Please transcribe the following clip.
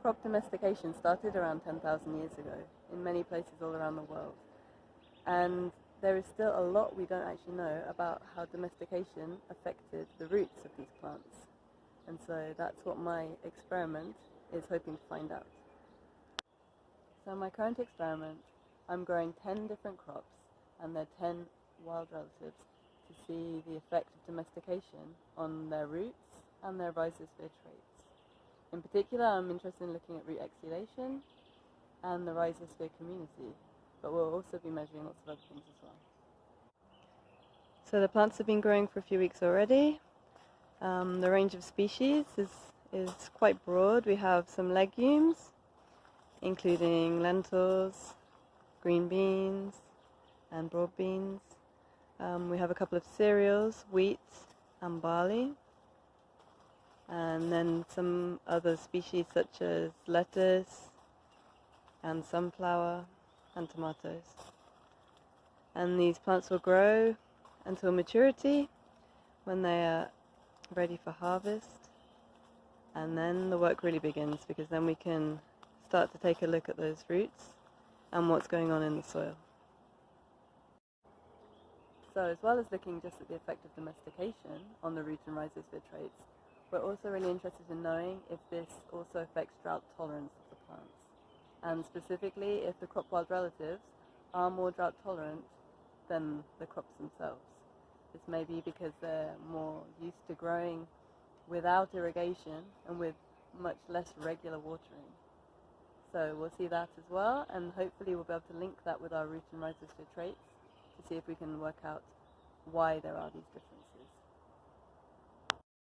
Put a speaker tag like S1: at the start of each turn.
S1: Crop domestication started around 10,000 years ago in many places all around the world. And there is still a lot we don't actually know about how domestication affected the roots of these plants. And so that's what my experiment is hoping to find out. So in my current experiment, I'm growing 10 different crops and their 10 wild relatives to see the effect of domestication on their roots and their rhizosphere traits. In particular, I'm interested in looking at root exhalation and the rhizosphere community, but we'll also be measuring lots of other things as well. So the plants have been growing for a few weeks already. The range of species is quite broad. We have some legumes, including lentils, green beans, and broad beans. We have a couple of cereals, wheat and barley. And then some other species such as lettuce and sunflower and tomatoes. And these plants will grow until maturity when they are ready for harvest. And then the work really begins, because then we can start to take a look at those roots and what's going on in the soil. So as well as looking just at the effect of domestication on the root and rhizosphere traits, we're also really interested in knowing if this also affects drought tolerance of the plants, and specifically if the crop wild relatives are more drought tolerant than the crops themselves. This may be because they're more used to growing without irrigation and with much less regular watering. So we'll see that as well, and hopefully we'll be able to link that with our root and rhizosphere traits to see if we can work out why there are these differences.